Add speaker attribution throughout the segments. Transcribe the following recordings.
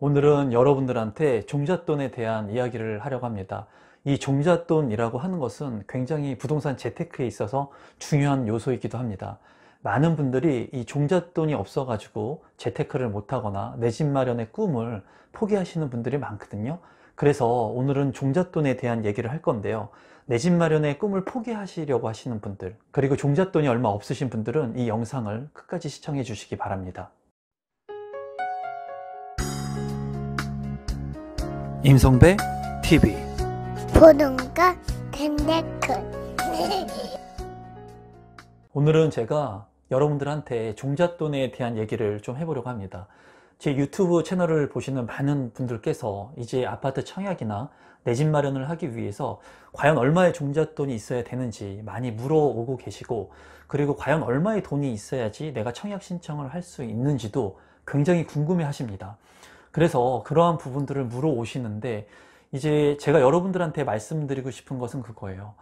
Speaker 1: 오늘은 여러분들한테 종잣돈에 대한 이야기를 하려고 합니다. 이 종잣돈이라고 하는 것은 굉장히 부동산 재테크에 있어서 중요한 요소이기도 합니다. 많은 분들이 이 종잣돈이 없어가지고 재테크를 못하거나 내 집 마련의 꿈을 포기하시는 분들이 많거든요. 그래서 오늘은 종잣돈에 대한 얘기를 할 건데요. 내 집 마련의 꿈을 포기하시려고 하시는 분들, 그리고 종잣돈이 얼마 없으신 분들은 이 영상을 끝까지 시청해 주시기 바랍니다. 임성배 TV
Speaker 2: 보는가 덴데크
Speaker 1: 오늘은 제가 여러분들한테 종잣돈에 대한 얘기를 좀 해보려고 합니다. 제 유튜브 채널을 보시는 많은 분들께서 이제 아파트 청약이나 내 집 마련을 하기 위해서 과연 얼마의 종잣돈이 있어야 되는지 많이 물어오고 계시고, 그리고 과연 얼마의 돈이 있어야지 내가 청약 신청을 할 수 있는지도 굉장히 궁금해 하십니다. 그래서 그러한 부분들을 물어오시는데, 이제 제가 여러분들한테 말씀드리고 싶은 것은 그거예요.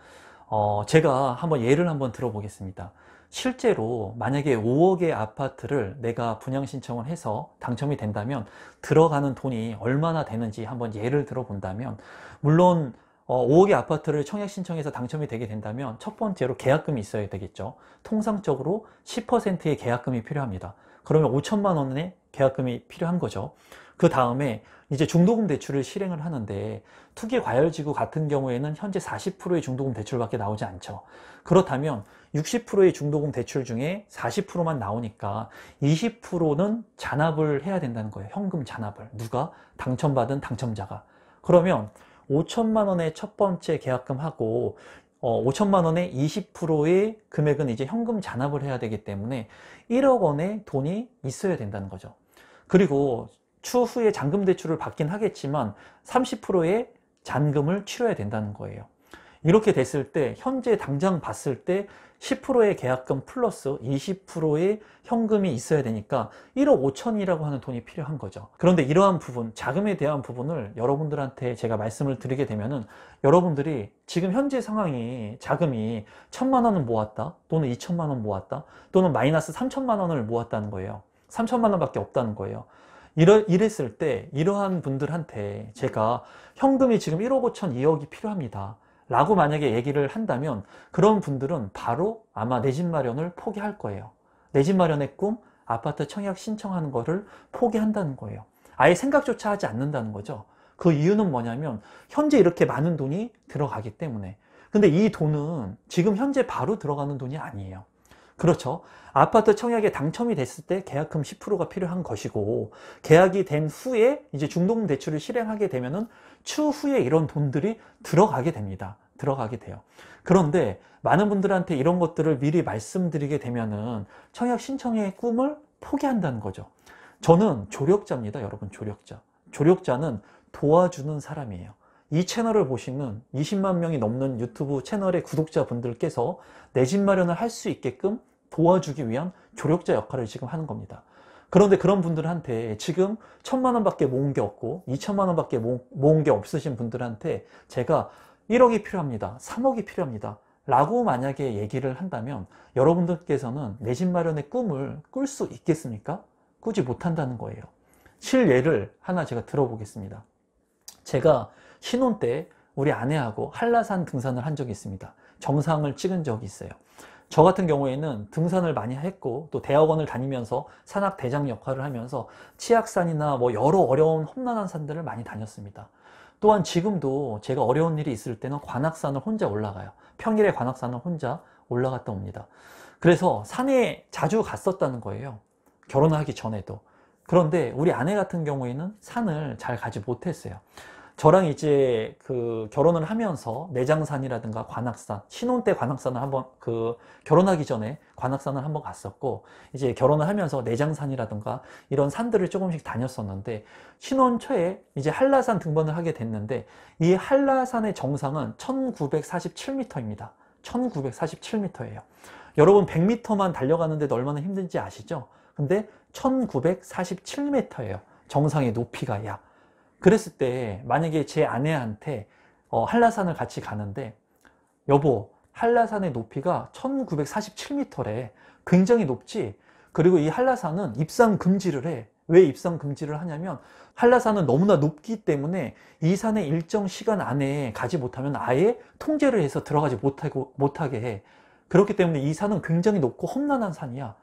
Speaker 1: 제가 한번 예를 한번 들어보겠습니다. 실제로 만약에 5억의 아파트를 내가 분양 신청을 해서 당첨이 된다면 들어가는 돈이 얼마나 되는지 한번 예를 들어본다면, 물론 5억의 아파트를 청약 신청해서 당첨이 되게 된다면 첫 번째로 계약금이 있어야 되겠죠. 통상적으로 10%의 계약금이 필요합니다. 그러면 5천만 원의 계약금이 필요한 거죠. 그 다음에 이제 중도금 대출을 실행을 하는데, 투기과열지구 같은 경우에는 현재 40%의 중도금 대출밖에 나오지 않죠. 그렇다면 60%의 중도금 대출 중에 40%만 나오니까 20%는 잔압을 해야 된다는 거예요. 현금 잔압을. 누가? 당첨받은 당첨자가. 그러면 5천만 원의 첫 번째 계약금하고 5천만 원의 20%의 금액은 이제 현금 잔압을 해야 되기 때문에 1억 원의 돈이 있어야 된다는 거죠. 그리고 추후에 잔금 대출을 받긴 하겠지만 30%의 잔금을 치러야 된다는 거예요. 이렇게 됐을 때 현재 당장 봤을 때 10%의 계약금 플러스 20%의 현금이 있어야 되니까 1억 5천이라고 하는 돈이 필요한 거죠. 그런데 이러한 부분, 자금에 대한 부분을 여러분들한테 제가 말씀을 드리게 되면은, 여러분들이 지금 현재 상황이 자금이 1천만 원은 모았다, 또는 2천만 원 모았다, 또는 마이너스 3천만 원을 모았다는 거예요. 3천만 원밖에 없다는 거예요. 이랬을 때 이러한 분들한테 제가 현금이 지금 1억 5천 2억이 필요합니다 라고 만약에 얘기를 한다면, 그런 분들은 바로 아마 내 집 마련을 포기할 거예요. 내 집 마련의 꿈, 아파트 청약 신청하는 거를 포기한다는 거예요. 아예 생각조차 하지 않는다는 거죠. 그 이유는 뭐냐면 현재 이렇게 많은 돈이 들어가기 때문에. 근데 이 돈은 지금 현재 바로 들어가는 돈이 아니에요. 그렇죠. 아파트 청약에 당첨이 됐을 때 계약금 10%가 필요한 것이고, 계약이 된 후에 이제 중도금 대출을 실행하게 되면은 추후에 이런 돈들이 들어가게 됩니다. 들어가게 돼요. 그런데 많은 분들한테 이런 것들을 미리 말씀드리게 되면은 청약 신청의 꿈을 포기한다는 거죠. 저는 조력자입니다, 여러분. 조력자. 조력자는 도와주는 사람이에요. 이 채널을 보시는 20만 명이 넘는 유튜브 채널의 구독자분들께서 내 집 마련을 할 수 있게끔 도와주기 위한 조력자 역할을 지금 하는 겁니다. 그런데 그런 분들한테 지금 1천만 원밖에 모은 게 없고 2천만 원밖에 모은 게 없으신 분들한테 제가 1억이 필요합니다, 3억이 필요합니다 라고 만약에 얘기를 한다면, 여러분들께서는 내 집 마련의 꿈을 꿀 수 있겠습니까? 꾸지 못한다는 거예요. 실예를 하나 제가 들어보겠습니다. 제가 신혼 때 우리 아내하고 한라산 등산을 한 적이 있습니다. 정상을 찍은 적이 있어요. 저 같은 경우에는 등산을 많이 했고, 또 대학원을 다니면서 산악 대장 역할을 하면서 치악산이나 뭐 여러 어려운 험난한 산들을 많이 다녔습니다. 또한 지금도 제가 어려운 일이 있을 때는 관악산을 혼자 올라가요. 평일에 관악산을 혼자 올라갔다 옵니다. 그래서 산에 자주 갔었다는 거예요, 결혼하기 전에도. 그런데 우리 아내 같은 경우에는 산을 잘 가지 못했어요. 저랑 이제 결혼을 하면서 내장산이라든가 관악산, 신혼 때 관악산을 한번, 결혼하기 전에 관악산을 한번 갔었고, 이제 결혼을 하면서 내장산이라든가 이런 산들을 조금씩 다녔었는데, 신혼 초에 이제 한라산 등반을 하게 됐는데, 이 한라산의 정상은 1947m입니다. 1947m예요. 여러분 100m만 달려가는데도 얼마나 힘든지 아시죠? 근데 1947m예요. 정상의 높이가 약. 그랬을 때 만약에 제 아내한테 한라산을 같이 가는데, 여보, 한라산의 높이가 1947m래. 굉장히 높지? 그리고 이 한라산은 입상 금지를 해. 왜 입성 금지를 하냐면 한라산은 너무나 높기 때문에 이 산에 일정 시간 안에 가지 못하면 아예 통제를 해서 들어가지 못하게 해. 그렇기 때문에 이 산은 굉장히 높고 험난한 산이야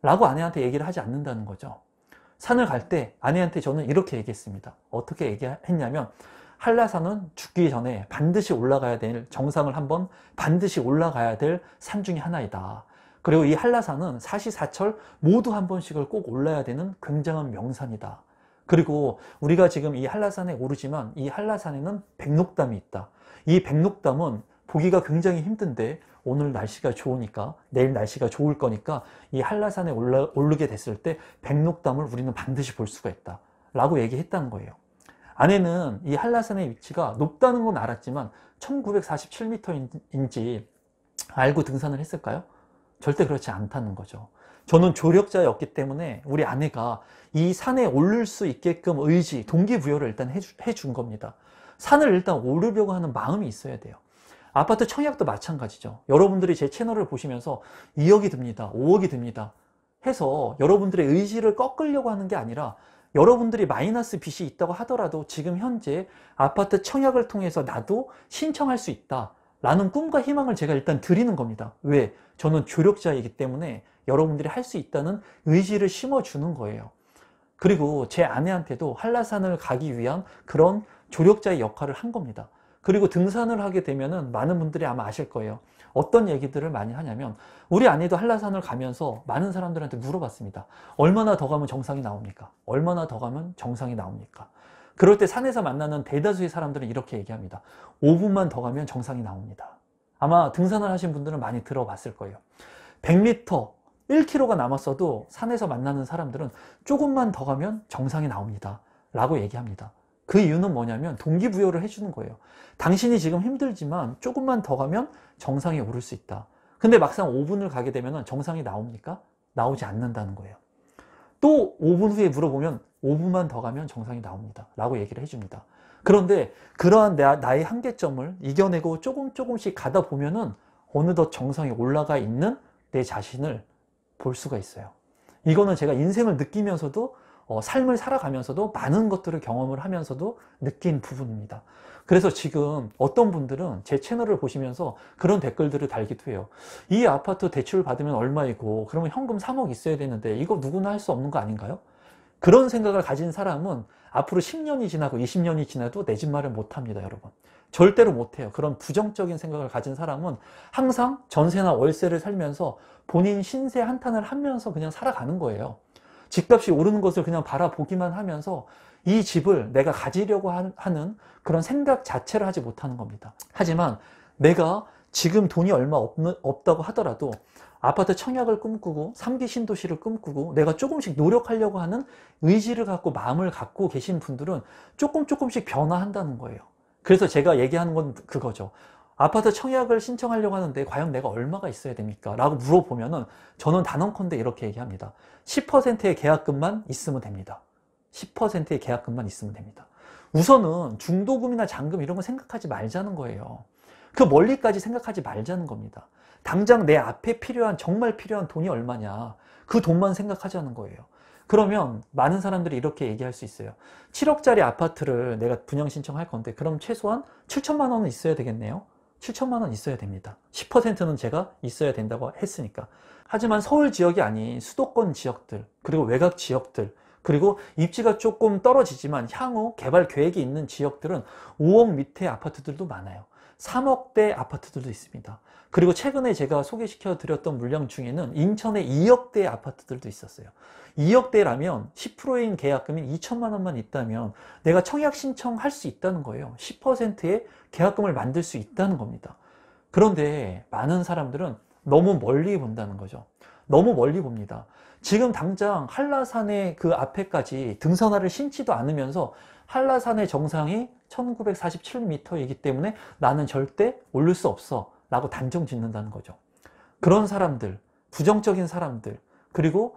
Speaker 1: 라고 아내한테 얘기를 하지 않는다는 거죠. 산을 갈 때 아내한테 저는 이렇게 얘기했습니다. 어떻게 얘기했냐면 한라산은 죽기 전에 반드시 올라가야 될, 정상을 한번 반드시 올라가야 될 산 중에 하나이다. 그리고 이 한라산은 사시사철 모두 한 번씩을 꼭 올라야 되는 굉장한 명산이다. 그리고 우리가 지금 이 한라산에 오르지만 이 한라산에는 백록담이 있다. 이 백록담은 보기가 굉장히 힘든데 오늘 날씨가 좋으니까, 내일 날씨가 좋을 거니까 이 한라산에 오르게 됐을 때 백록담을 우리는 반드시 볼 수가 있다 라고 얘기했다는 거예요. 아내는 이 한라산의 위치가 높다는 건 알았지만 1947m인지 알고 등산을 했을까요? 절대 그렇지 않다는 거죠. 저는 조력자였기 때문에 우리 아내가 이 산에 오를 수 있게끔 의지, 동기부여를 일단 해준 겁니다. 산을 일단 오르려고 하는 마음이 있어야 돼요. 아파트 청약도 마찬가지죠. 여러분들이 제 채널을 보시면서 2억이 듭니다, 5억이 듭니다 해서 여러분들의 의지를 꺾으려고 하는 게 아니라 여러분들이 마이너스 빚이 있다고 하더라도 지금 현재 아파트 청약을 통해서 나도 신청할 수 있다 라는 꿈과 희망을 제가 일단 드리는 겁니다. 왜? 저는 조력자이기 때문에 여러분들이 할 수 있다는 의지를 심어주는 거예요. 그리고 제 아내한테도 한라산을 가기 위한 그런 조력자의 역할을 한 겁니다. 그리고 등산을 하게 되면은 많은 분들이 아마 아실 거예요. 어떤 얘기들을 많이 하냐면 우리 아내도 한라산을 가면서 많은 사람들한테 물어봤습니다. 얼마나 더 가면 정상이 나옵니까? 얼마나 더 가면 정상이 나옵니까? 그럴 때 산에서 만나는 대다수의 사람들은 이렇게 얘기합니다. 5분만 더 가면 정상이 나옵니다. 아마 등산을 하신 분들은 많이 들어봤을 거예요. 100m, 1km가 남았어도 산에서 만나는 사람들은 조금만 더 가면 정상이 나옵니다 라고 얘기합니다. 그 이유는 뭐냐면 동기부여를 해주는 거예요. 당신이 지금 힘들지만 조금만 더 가면 정상에 오를 수 있다. 근데 막상 5분을 가게 되면 정상이 나옵니까? 나오지 않는다는 거예요. 또 5분 후에 물어보면 5분만 더 가면 정상이 나옵니다 라고 얘기를 해줍니다. 그런데 그러한 나의 한계점을 이겨내고 조금씩 가다 보면은 어느덧 정상에 올라가 있는 내 자신을 볼 수가 있어요. 이거는 제가 인생을 느끼면서도 삶을 살아가면서도 많은 것들을 경험을 하면서도 느낀 부분입니다. 그래서 지금 어떤 분들은 제 채널을 보시면서 그런 댓글들을 달기도 해요. 이 아파트 대출 받으면 얼마이고 그러면 현금 3억 있어야 되는데 이거 누구나 할 수 없는 거 아닌가요? 그런 생각을 가진 사람은 앞으로 10년이 지나고 20년이 지나도 내 집 마련 못합니다, 여러분. 절대로 못해요. 그런 부정적인 생각을 가진 사람은 항상 전세나 월세를 살면서 본인 신세 한탄을 하면서 그냥 살아가는 거예요. 집값이 오르는 것을 그냥 바라보기만 하면서 이 집을 내가 가지려고 하는 그런 생각 자체를 하지 못하는 겁니다. 하지만 내가 지금 돈이 얼마 없다고 하더라도 아파트 청약을 꿈꾸고 3기 신도시를 꿈꾸고 내가 조금씩 노력하려고 하는 의지를 갖고 마음을 갖고 계신 분들은 조금씩 변화한다는 거예요. 그래서 제가 얘기하는 건 그거죠. 아파트 청약을 신청하려고 하는데 과연 내가 얼마가 있어야 됩니까? 라고 물어보면은 저는 단언컨대 이렇게 얘기합니다. 10%의 계약금만 있으면 됩니다. 10%의 계약금만 있으면 됩니다. 우선은 중도금이나 잔금 이런 거 생각하지 말자는 거예요. 그 멀리까지 생각하지 말자는 겁니다. 당장 내 앞에 정말 필요한 돈이 얼마냐, 그 돈만 생각하자는 거예요. 그러면 많은 사람들이 이렇게 얘기할 수 있어요. 7억짜리 아파트를 내가 분양 신청할 건데 그럼 최소한 7천만 원은 있어야 되겠네요. 7천만 원 있어야 됩니다. 10%는 제가 있어야 된다고 했으니까. 하지만 서울 지역이 아닌 수도권 지역들, 그리고 외곽 지역들, 그리고 입지가 조금 떨어지지만 향후 개발 계획이 있는 지역들은 5억 밑의 아파트들도 많아요. 3억대 아파트들도 있습니다. 그리고 최근에 제가 소개시켜 드렸던 물량 중에는 인천에 2억대의 아파트들도 있었어요. 2억대라면 10%인 계약금인 2천만 원만 있다면 내가 청약 신청할 수 있다는 거예요. 10%의 계약금을 만들 수 있다는 겁니다. 그런데 많은 사람들은 너무 멀리 본다는 거죠. 너무 멀리 봅니다. 지금 당장 한라산의 그 앞에까지 등산화를 신지도 않으면서 한라산의 정상이 1947m이기 때문에 나는 절대 오를 수 없어 라고 단정 짓는다는 거죠. 그런 사람들, 부정적인 사람들, 그리고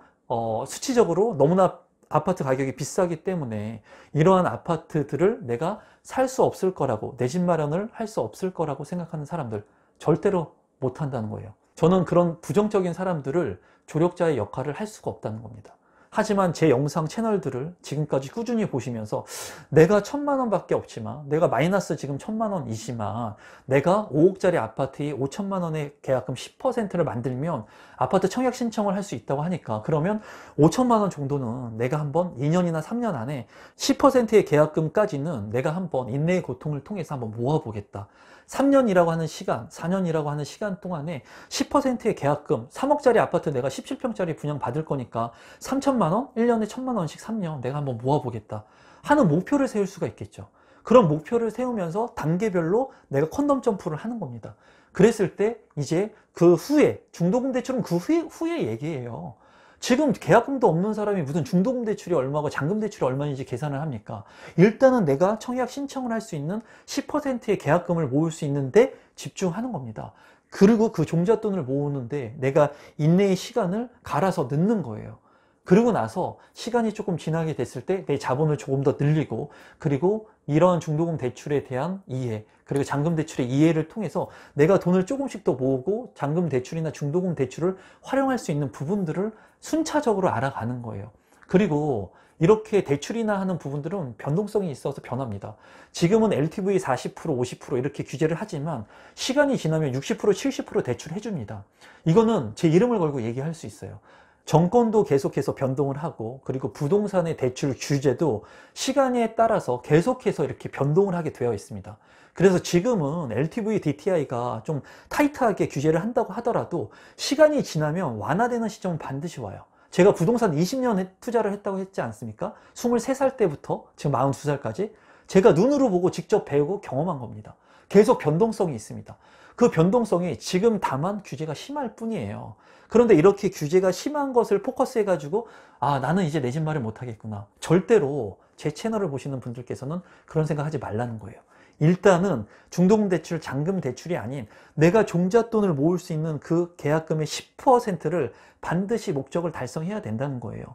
Speaker 1: 수치적으로 너무나 아파트 가격이 비싸기 때문에 이러한 아파트들을 내가 살 수 없을 거라고, 내 집 마련을 할 수 없을 거라고 생각하는 사람들 절대로 못한다는 거예요. 저는 그런 부정적인 사람들을 조력자의 역할을 할 수가 없다는 겁니다. 하지만 제 영상 채널들을 지금까지 꾸준히 보시면서 내가 1,000만 원밖에 없지만, 내가 마이너스 지금 1,000만 원이지만 내가 5억짜리 아파트에 5천만 원의 계약금 10%를 만들면 아파트 청약 신청을 할 수 있다고 하니까, 그러면 5천만 원 정도는 내가 한번 2년이나 3년 안에 10%의 계약금까지는 내가 한번 인내의 고통을 통해서 한번 모아보겠다. 3년이라고 하는 시간, 4년이라고 하는 시간 동안에 10%의 계약금, 3억짜리 아파트 내가 17평짜리 분양 받을 거니까 3천만 원, 1년에 1,000만 원씩 3년 내가 한번 모아보겠다 하는 목표를 세울 수가 있겠죠. 그런 목표를 세우면서 단계별로 내가 퀀덤 점프를 하는 겁니다. 그랬을 때 이제 그 후에, 중도금 대출은 그 후에 얘기예요. 지금 계약금도 없는 사람이 무슨 중도금 대출이 얼마고 잔금 대출이 얼마인지 계산을 합니까? 일단은 내가 청약 신청을 할 수 있는 10%의 계약금을 모을 수 있는데 집중하는 겁니다. 그리고 그 종잣돈을 모으는데 내가 인내의 시간을 갈아서 넣는 거예요. 그리고 나서 시간이 조금 지나게 됐을 때 내 자본을 조금 더 늘리고, 그리고 이런 중도금 대출에 대한 이해, 그리고 잔금 대출의 이해를 통해서 내가 돈을 조금씩 더 모으고 잔금 대출이나 중도금 대출을 활용할 수 있는 부분들을 순차적으로 알아가는 거예요. 그리고 이렇게 대출이나 하는 부분들은 변동성이 있어서 변합니다. 지금은 LTV 40%, 50% 이렇게 규제를 하지만 시간이 지나면 60%, 70% 대출해 줍니다. 이거는 제 이름을 걸고 얘기할 수 있어요. 정권도 계속해서 변동을 하고, 그리고 부동산의 대출 규제도 시간에 따라서 계속해서 이렇게 변동을 하게 되어 있습니다. 그래서 지금은 LTV DTI가 좀 타이트하게 규제를 한다고 하더라도 시간이 지나면 완화되는 시점은 반드시 와요. 제가 부동산 20년 투자를 했다고 했지 않습니까? 23살 때부터 지금 42살까지 제가 눈으로 보고 직접 배우고 경험한 겁니다. 계속 변동성이 있습니다. 그 변동성이 지금 다만 규제가 심할 뿐이에요. 그런데 이렇게 규제가 심한 것을 포커스해 가지고 나는 이제 내 집 마련 못하겠구나, 절대로 제 채널을 보시는 분들께서는 그런 생각 하지 말라는 거예요. 일단은 중도금 대출, 잔금 대출이 아닌 내가 종잣돈을 모을 수 있는 그 계약금의 10%를 반드시 목적을 달성해야 된다는 거예요.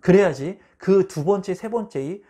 Speaker 1: 그래야지 그 두 번째, 세 번째의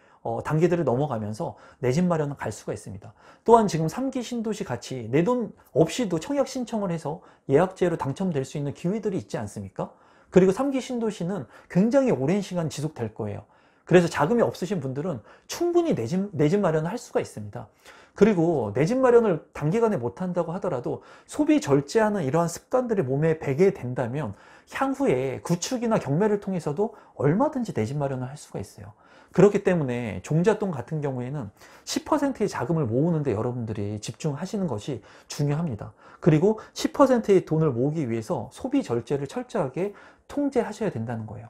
Speaker 1: 단계들을 넘어가면서 내 집 마련은 갈 수가 있습니다. 또한 지금 3기 신도시 같이 내 돈 없이도 청약 신청을 해서 예약제로 당첨될 수 있는 기회들이 있지 않습니까? 그리고 3기 신도시는 굉장히 오랜 시간 지속될 거예요. 그래서 자금이 없으신 분들은 충분히 내 집 마련을 할 수가 있습니다. 그리고 내 집 마련을 단기간에 못한다고 하더라도 소비 절제하는 이러한 습관들이 몸에 배게 된다면 향후에 구축이나 경매를 통해서도 얼마든지 내 집 마련을 할 수가 있어요. 그렇기 때문에 종잣돈 같은 경우에는 10%의 자금을 모으는데 여러분들이 집중하시는 것이 중요합니다. 그리고 10%의 돈을 모으기 위해서 소비 절제를 철저하게 통제하셔야 된다는 거예요.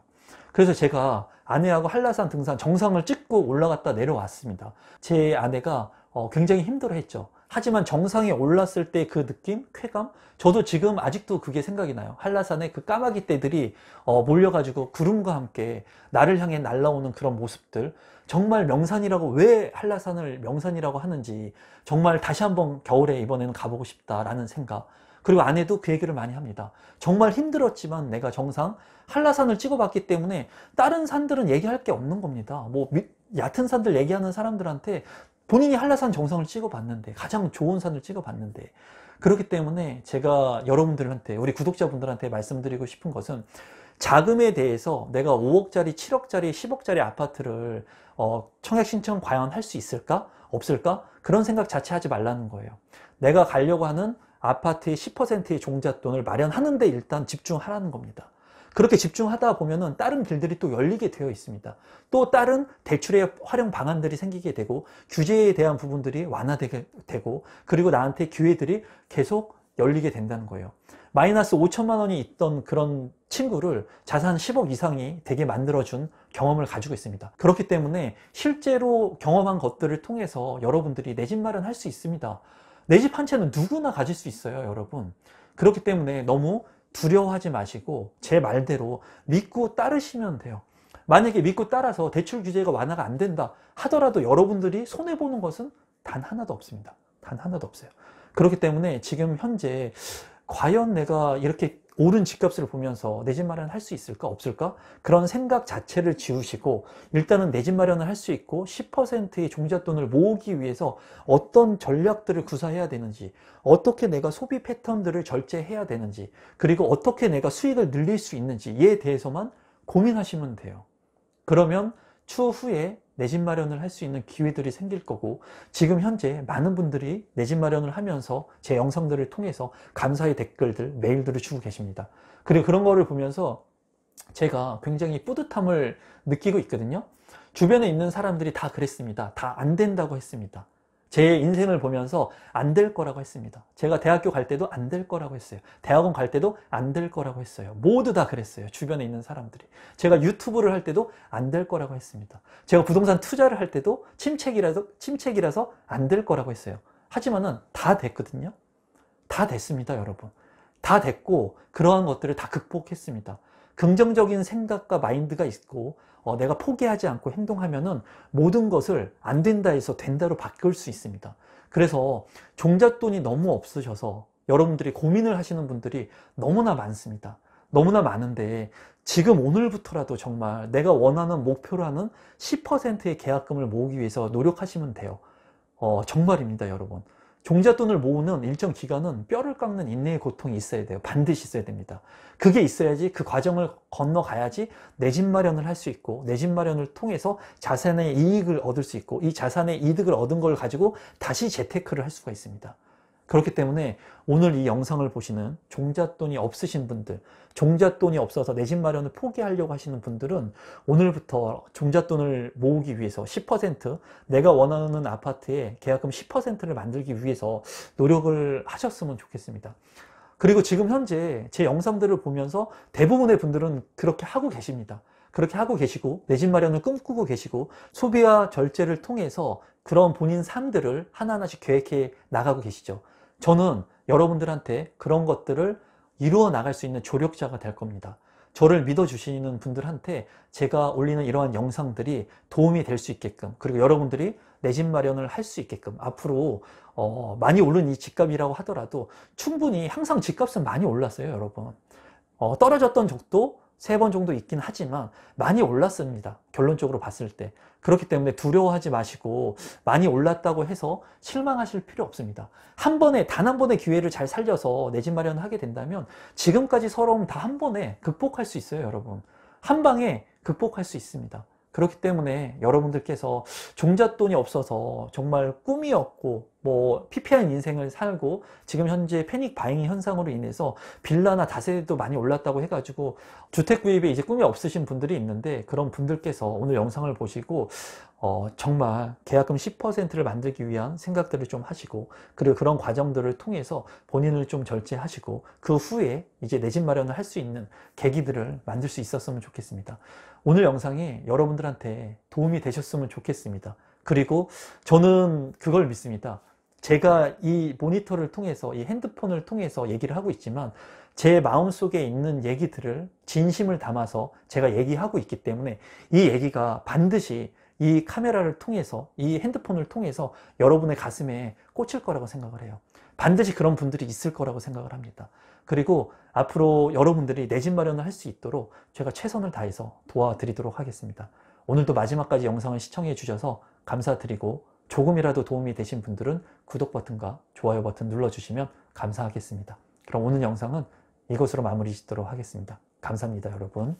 Speaker 1: 그래서 제가 아내하고 한라산 등산 정상을 찍고 올라갔다 내려왔습니다. 제 아내가 굉장히 힘들어했죠. 하지만 정상에 올랐을 때 그 느낌, 쾌감, 저도 지금 아직도 그게 생각이 나요. 한라산에 그 까마귀 떼들이 몰려가지고 구름과 함께 나를 향해 날아오는 그런 모습들, 정말 명산이라고, 왜 한라산을 명산이라고 하는지 정말 다시 한번 겨울에 이번에는 가보고 싶다라는 생각. 그리고 아내도 그 얘기를 많이 합니다. 정말 힘들었지만 내가 정상 한라산을 찍어봤기 때문에 다른 산들은 얘기할 게 없는 겁니다. 뭐 얕은 산들 얘기하는 사람들한테 본인이 한라산 정상을 찍어봤는데, 가장 좋은 산을 찍어봤는데, 그렇기 때문에 제가 여러분들한테, 우리 구독자분들한테 말씀드리고 싶은 것은, 자금에 대해서 내가 5억짜리, 7억짜리, 10억짜리 아파트를 청약 신청 과연 할 수 있을까? 없을까? 그런 생각 자체 하지 말라는 거예요. 내가 가려고 하는 아파트의 10%의 종잣돈을 마련하는 데 일단 집중하라는 겁니다. 그렇게 집중하다 보면은 다른 길들이 또 열리게 되어 있습니다. 또 다른 대출의 활용 방안들이 생기게 되고, 규제에 대한 부분들이 완화되게 되고, 그리고 나한테 기회들이 계속 열리게 된다는 거예요. 마이너스 5천만 원이 있던 그런 친구를 자산 10억 이상이 되게 만들어준 경험을 가지고 있습니다. 그렇기 때문에 실제로 경험한 것들을 통해서 여러분들이 내 집 마련할 수 있습니다. 내 집 한 채는 누구나 가질 수 있어요, 여러분. 그렇기 때문에 너무 두려워하지 마시고 제 말대로 믿고 따르시면 돼요. 만약에 믿고 따라서 대출 규제가 완화가 안 된다 하더라도 여러분들이 손해보는 것은 단 하나도 없습니다. 단 하나도 없어요. 그렇기 때문에 지금 현재 과연 내가 이렇게 오른 집값을 보면서 내 집 마련을 할 수 있을까 없을까? 그런 생각 자체를 지우시고 일단은 내 집 마련을 할 수 있고 10%의 종잣돈을 모으기 위해서 어떤 전략들을 구사해야 되는지, 어떻게 내가 소비 패턴들을 절제해야 되는지, 그리고 어떻게 내가 수익을 늘릴 수 있는지에 대해서만 고민하시면 돼요. 그러면 추후에 내 집 마련을 할 수 있는 기회들이 생길 거고, 지금 현재 많은 분들이 내 집 마련을 하면서 제 영상들을 통해서 감사의 댓글들, 메일들을 주고 계십니다. 그리고 그런 거를 보면서 제가 굉장히 뿌듯함을 느끼고 있거든요. 주변에 있는 사람들이 다 그랬습니다. 다 안 된다고 했습니다. 제 인생을 보면서 안 될 거라고 했습니다. 제가 대학교 갈 때도 안 될 거라고 했어요. 대학원 갈 때도 안 될 거라고 했어요. 모두 다 그랬어요. 주변에 있는 사람들이. 제가 유튜브를 할 때도 안 될 거라고 했습니다. 제가 부동산 투자를 할 때도 침체기라서 안 될 거라고 했어요. 하지만은 다 됐거든요. 다 됐습니다, 여러분. 다 됐고 그러한 것들을 다 극복했습니다. 긍정적인 생각과 마인드가 있고 내가 포기하지 않고 행동하면은 모든 것을 안 된다 해서 된다로 바꿀 수 있습니다. 그래서 종잣돈이 너무 없으셔서 여러분들이 고민을 하시는 분들이 너무나 많습니다. 너무나 많은데 지금 오늘부터라도 정말 내가 원하는 목표로 하는 10%의 계약금을 모으기 위해서 노력하시면 돼요. 정말입니다, 여러분. 종잣돈을 모으는 일정 기간은 뼈를 깎는 인내의 고통이 있어야 돼요. 반드시 있어야 됩니다. 그게 있어야지, 그 과정을 건너가야지 내 집 마련을 할 수 있고, 내 집 마련을 통해서 자산의 이익을 얻을 수 있고, 이 자산의 이득을 얻은 걸 가지고 다시 재테크를 할 수가 있습니다. 그렇기 때문에 오늘 이 영상을 보시는 종잣돈이 없으신 분들, 종잣돈이 없어서 내 집 마련을 포기하려고 하시는 분들은 오늘부터 종잣돈을 모으기 위해서 10%, 내가 원하는 아파트의 계약금 10%를 만들기 위해서 노력을 하셨으면 좋겠습니다. 그리고 지금 현재 제 영상들을 보면서 대부분의 분들은 그렇게 하고 계십니다. 그렇게 하고 계시고 내 집 마련을 꿈꾸고 계시고 소비와 절제를 통해서 그런 본인 삶들을 하나하나씩 계획해 나가고 계시죠. 저는 여러분들한테 그런 것들을 이루어 나갈 수 있는 조력자가 될 겁니다. 저를 믿어주시는 분들한테 제가 올리는 이러한 영상들이 도움이 될 수 있게끔, 그리고 여러분들이 내 집 마련을 할 수 있게끔 앞으로 많이 오른 이 집값이라고 하더라도 충분히 항상 집값은 많이 올랐어요, 여러분. 떨어졌던 적도 3번 정도 있긴 하지만 많이 올랐습니다. 결론적으로 봤을 때. 그렇기 때문에 두려워하지 마시고 많이 올랐다고 해서 실망하실 필요 없습니다. 단 한 번의 기회를 잘 살려서 내 집 마련을 하게 된다면 지금까지 서러움 다 한 번에 극복할 수 있어요, 여러분. 한 방에 극복할 수 있습니다. 그렇기 때문에 여러분들께서 종잣돈이 없어서 정말 꿈이었고 피폐한 인생을 살고 지금 현재 패닉 바잉 현상으로 인해서 빌라나 다세대도 많이 올랐다고 해가지고 주택 구입에 이제 꿈이 없으신 분들이 있는데, 그런 분들께서 오늘 영상을 보시고 정말 계약금 10%를 만들기 위한 생각들을 좀 하시고, 그리고 그런 과정들을 통해서 본인을 좀 절제하시고 그 후에 이제 내 집 마련을 할 수 있는 계기들을 만들 수 있었으면 좋겠습니다. 오늘 영상이 여러분들한테 도움이 되셨으면 좋겠습니다. 그리고 저는 그걸 믿습니다. 제가 이 모니터를 통해서, 이 핸드폰을 통해서 얘기를 하고 있지만 제 마음속에 있는 얘기들을 진심을 담아서 제가 얘기하고 있기 때문에 이 얘기가 반드시 이 카메라를 통해서, 이 핸드폰을 통해서 여러분의 가슴에 꽂힐 거라고 생각을 해요. 반드시 그런 분들이 있을 거라고 생각을 합니다. 그리고 앞으로 여러분들이 내 집 마련을 할 수 있도록 제가 최선을 다해서 도와드리도록 하겠습니다. 오늘도 마지막까지 영상을 시청해 주셔서 감사드리고, 조금이라도 도움이 되신 분들은 구독 버튼과 좋아요 버튼 눌러주시면 감사하겠습니다. 그럼 오늘 영상은 이것으로 마무리 짓도록 하겠습니다. 감사합니다, 여러분.